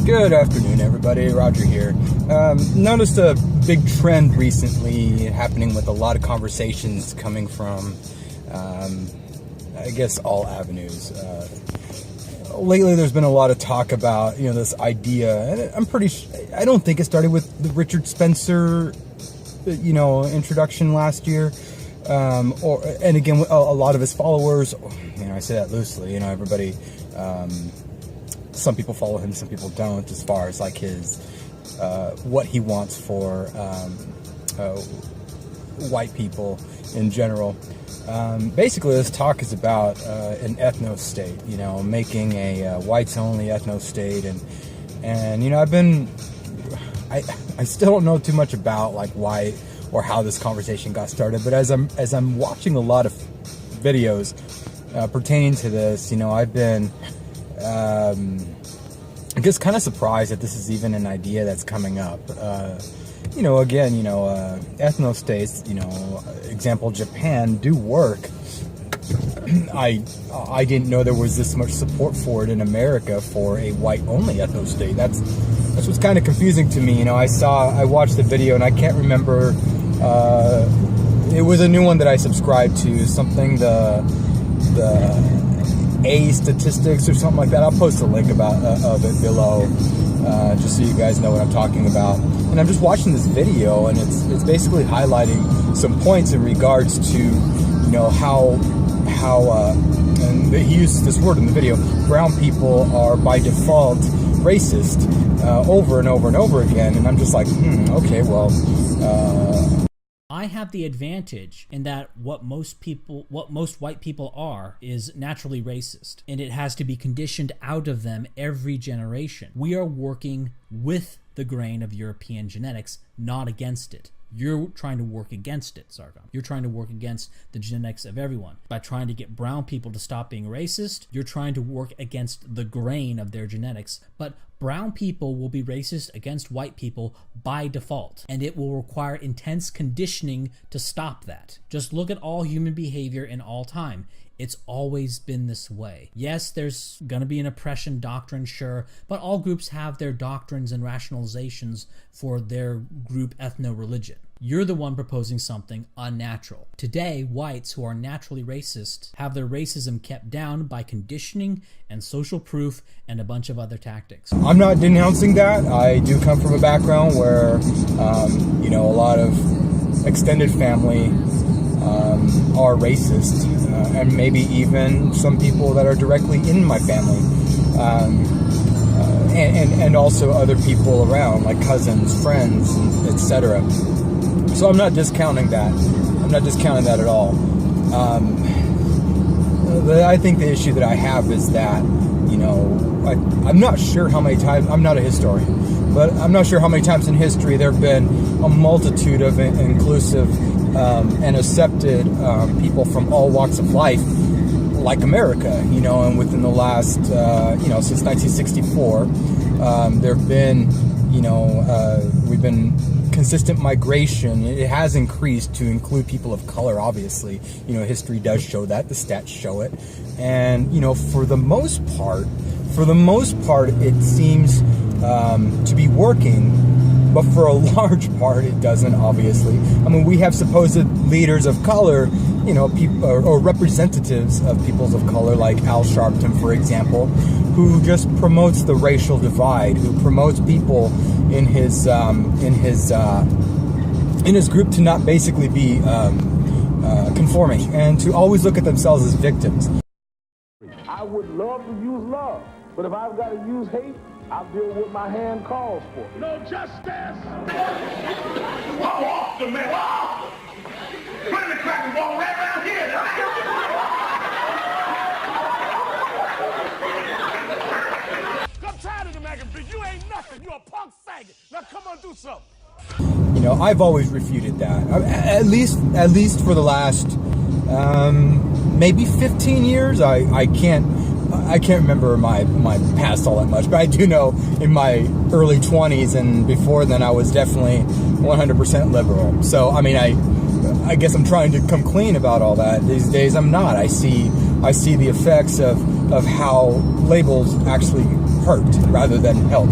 Good afternoon, everybody. Roger here. Noticed a big trend recently happening with a lot of conversations coming from, I guess, all avenues. Lately, there's been a lot of talk about, this idea, and I don't think it started with the Richard Spencer, introduction last year. And again, a lot of his followers, I say that loosely, everybody, some people follow him, some people don't, as far as like his, what he wants for, white people in general. Basically, this talk is about, an ethno-state, making a whites-only ethno-state, and I still don't know too much about like why or how this conversation got started, but as I'm watching a lot of videos pertaining to this, I've been I guess kind of surprised that this is even an idea that's coming up. Again, ethno-states, example Japan, do work. I didn't know there was this much support for it in America for a white-only ethno-state. That's what's kind of confusing to me. I watched the video and I can't remember. It was a new one that I subscribed to, something the A statistics or something like that. I'll post a link of it below, just so you guys know what I'm talking about. And I'm just watching this video, and it's basically highlighting some points in regards to, how and he used this word in the video, brown people are by default racist, over and over and over again. And I'm just like, okay, well, I have the advantage in that what most white people are is naturally racist, and it has to be conditioned out of them every generation. We are working with the grain of European genetics, not against it. You're trying to work against it, Sargon. You're trying to work against the genetics of everyone. By trying to get brown people to stop being racist, you're trying to work against the grain of their genetics. But brown people will be racist against white people by default, and it will require intense conditioning to stop that. Just look at all human behavior in all time. It's always been this way. Yes, there's going to be an oppression doctrine, sure, but all groups have their doctrines and rationalizations for their group ethno-religion. You're the one proposing something unnatural. Today, whites who are naturally racist have their racism kept down by conditioning and social proof and a bunch of other tactics. I'm not denouncing that. I do come from a background where, a lot of extended family are racist, and maybe even some people that are directly in my family, and also other people around, like cousins, friends, etc. So I'm not discounting that. I'm not discounting that at all. I think the issue that I have is that, I'm not sure how many times, I'm not a historian, but I'm not sure how many times in history there have been a multitude of inclusive and accepted people from all walks of life, like America, and within the last, since 1964, there have been, we've been consistent migration. It has increased to include people of color, obviously. History does show that, the stats show it. And, for the most part, it seems to be working. But for a large part, it doesn't, obviously. I mean, we have supposed leaders of color, people or representatives of peoples of color, like Al Sharpton, for example, who just promotes the racial divide, who promotes people in his group to not basically be conforming and to always look at themselves as victims. I would love to use love, but if I've got to use hate, I'll deal with what my hand calls for. No justice! Walk off the man! Walk! Put in the crack and walk right around here! I'm tired of the magazine. You ain't nothing. You a punk faggot. Now come on, do something. I've always refuted that. At least for the last maybe 15 years. I can't remember my past all that much, but I do know in my early 20s and before then I was definitely 100% liberal. So I mean, I guess I'm trying to come clean about all that. These days I'm not. I see the effects of how labels actually hurt rather than help.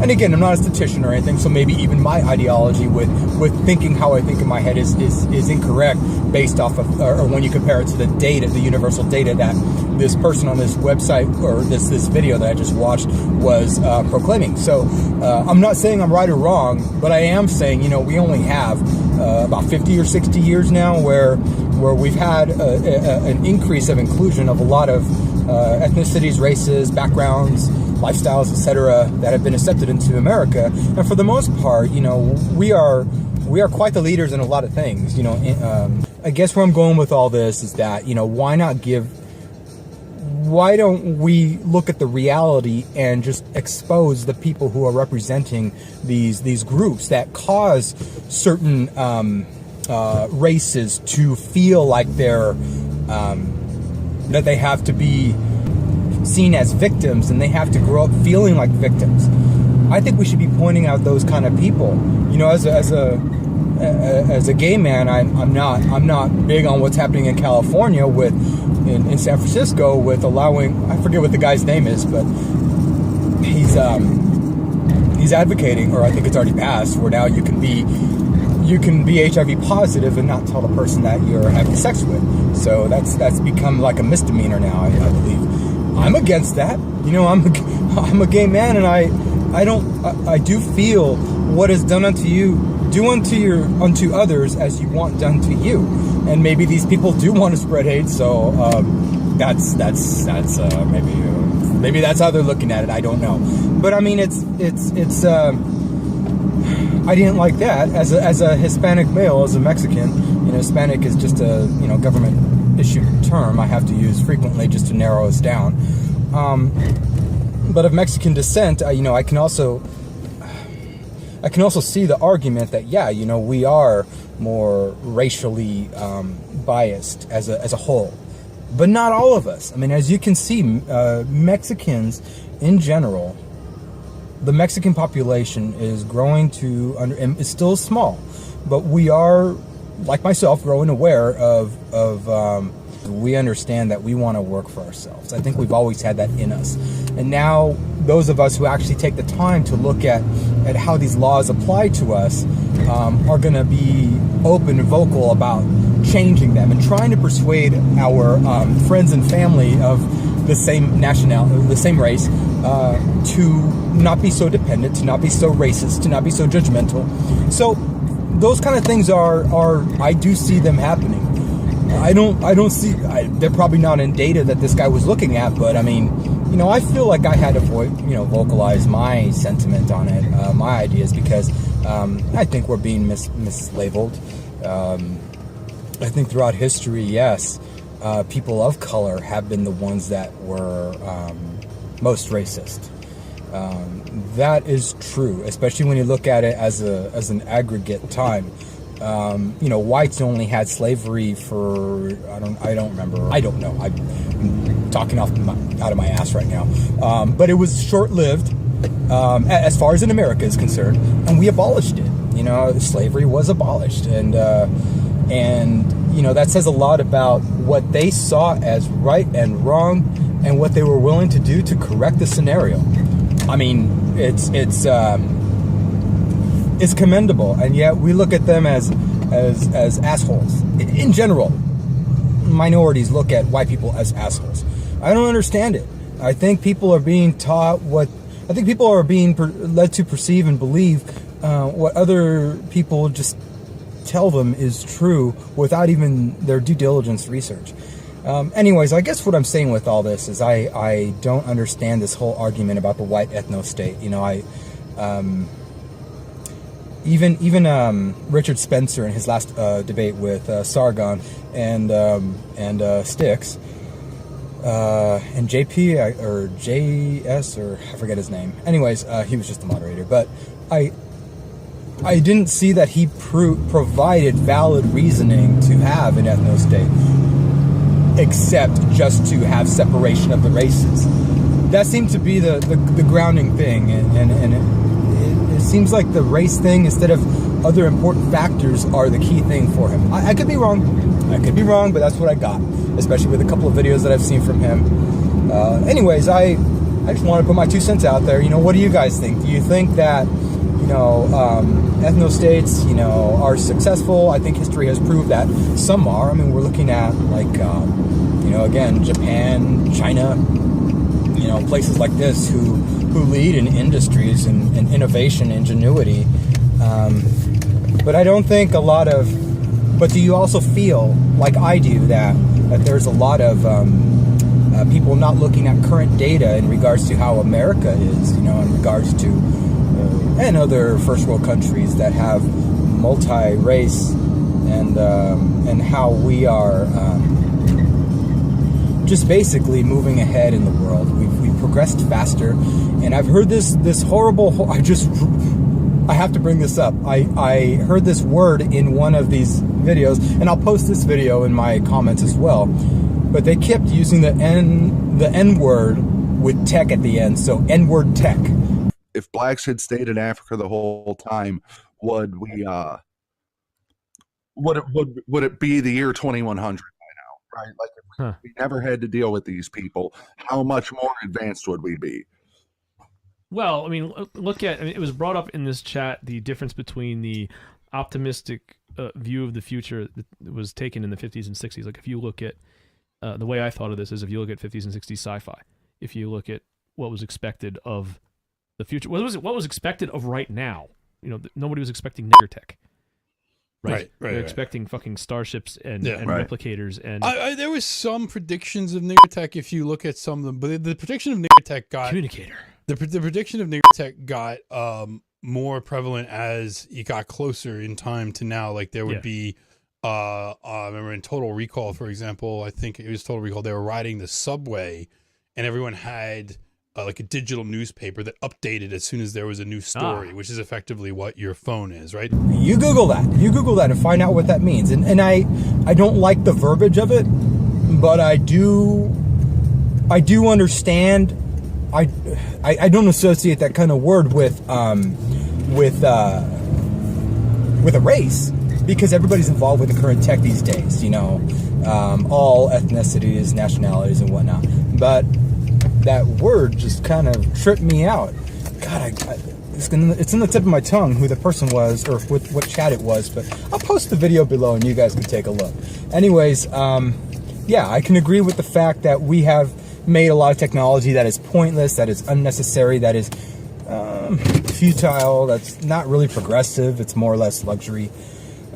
And again, I'm not a statistician or anything, so maybe even my ideology with thinking how I think in my head is incorrect based off of, or when you compare it to the data, the universal data that this person on this website or this video that I just watched was proclaiming. So I'm not saying I'm right or wrong, but I am saying, you know, we only have about 50 or 60 years now where we've had an increase of inclusion of a lot of ethnicities, races, backgrounds, lifestyles, etc., that have been accepted into America. And for the most part, you know, we are quite the leaders in a lot of things. You know, I guess where I'm going with all this is that, you know, why don't we look at the reality and just expose the people who are representing these groups that cause certain races to feel like they're that they have to be seen as victims and they have to grow up feeling like victims. I think we should be pointing out those kind of people. You know, as a gay man, I'm not big on what's happening in California in San Francisco with allowing, I forget what the guy's name is, but he's advocating, or I think it's already passed, where now you can be HIV positive and not tell the person that you're having sex with. So that's become like a misdemeanor now, I believe. I'm against that. You know, I'm a gay man, and I do feel what is done unto you, do unto others as you want done to you. And maybe these people do want to spread hate, so that's maybe that's how they're looking at it. I don't know, but I mean, it's I didn't like that as a Hispanic male, as a Mexican. You know, Hispanic is just a, you know, government issued term I have to use frequently just to narrow us down. But of Mexican descent, you know, I can also see the argument that, yeah, you know, we are more racially biased as a whole, but not all of us. I mean, as you can see, Mexicans in general, the Mexican population is growing and it's still small, but we are, like myself, growing aware of we understand that we want to work for ourselves. I think we've always had that in us. And now those of us who actually take the time to look at how these laws apply to us are going to be open and vocal about changing them and trying to persuade our friends and family of the same nationality, the same race, to not be so dependent, to not be so racist, to not be so judgmental. So those kind of things are I do see them happening. I don't see, they're probably not in data that this guy was looking at, but I mean, you know, I feel like I had to vocalize my sentiment on it, my ideas, because I think we're being mislabeled. I think throughout history, yes, people of color have been the ones that were most racist. That is true, especially when you look at it as an aggregate time. You know, whites only had slavery for I don't remember. I don't know. I'm talking out of my ass right now. But it was short-lived as far as in America is concerned, and we abolished it. You know, slavery was abolished, and you know, that says a lot about what they saw as right and wrong, and what they were willing to do to correct the scenario. I mean, it's commendable, and yet we look at them as assholes. In general, minorities look at white people as assholes. I don't understand it. I think people are being taught I think people are being led to perceive and believe what other people just tell them is true without even their due diligence research. Anyways, I guess what I'm saying with all this is I don't understand this whole argument about the white ethno-state. You know, even Richard Spencer in his last debate with Sargon and Styx and JP or JS, or I forget his name. Anyways, he was just the moderator, but I didn't see that he provided valid reasoning to have an ethno-state, except just to have separation of the races. That seemed to be the grounding thing, and it seems like the race thing, instead of other important factors, are the key thing for him. I could be wrong. But that's what I got, especially with a couple of videos that I've seen from him. Anyways, I just want to put my 2 cents out there. What do you guys think? Do you think that, ethno-states, are successful? I think history has proved that some are. I mean, we're looking at, like, again, Japan, China, places like this who lead in industries and innovation, ingenuity. But I don't think but do you also feel, like I do, that there's a lot of people not looking at current data in regards to how America is, in regards to, and other first world countries that have multi-race and how we are just basically moving ahead in the world. We've progressed faster, and I've heard this horrible. I have to bring this up. I heard this word in one of these videos, and I'll post this video in my comments as well. But they kept using the N word with tech at the end, so N-word tech. If blacks had stayed in Africa the whole time, would it be the year 2100 by now? Right? Like, if we never had to deal with these people, how much more advanced would we be? Well, I mean, it was brought up in this chat, the difference between the optimistic view of the future that was taken in the 50s and 60s. Like, if you look at, the way I thought of this is, if you look at 50s and 60s sci-fi, if you look at what was expected of the future, what was expected of right now, nobody was expecting nigger tech. Right. They're expecting fucking starships and replicators. And there was some predictions of nigger tech if you look at some of them, but the prediction of nigger tech got... Communicator. The prediction of nigger tech got more prevalent as you got closer in time to now. Like, there would be... I remember in Total Recall, for example, I think it was Total Recall, they were riding the subway, and everyone had... like a digital newspaper that updated as soon as there was a new story, which is effectively what your phone is, right? You Google that and find out what that means. And I don't like the verbiage of it, but I do understand. I don't associate that kind of word with a race, because everybody's involved with the current tech these days. All ethnicities, nationalities, and whatnot. But that word just kind of tripped me out. God, it's in the tip of my tongue who the person was, or what chat it was, but I'll post the video below and you guys can take a look. Anyways, I can agree with the fact that we have made a lot of technology that is pointless, that is unnecessary, that is futile, that's not really progressive, it's more or less luxury.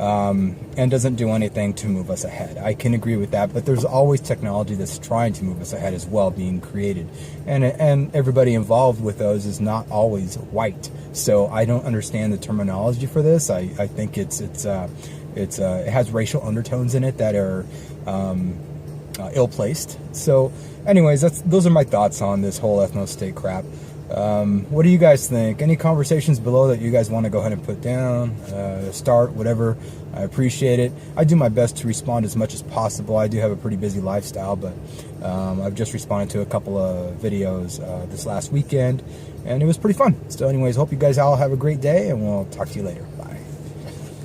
And doesn't do anything to move us ahead. I can agree with that, but there's always technology that's trying to move us ahead as well, being created, and everybody involved with those is not always white. So I don't understand the terminology for this. I think it has racial undertones in it that are ill-placed. So, anyways, those are my thoughts on this whole ethno-state crap. What do you guys think? Any conversations below that you guys want to go ahead and put down, start, whatever? I appreciate it. I do my best to respond as much as possible. I do have a pretty busy lifestyle, but I've just responded to a couple of videos this last weekend, and it was pretty fun. So anyways, hope you guys all have a great day, and we'll talk to you later. Bye.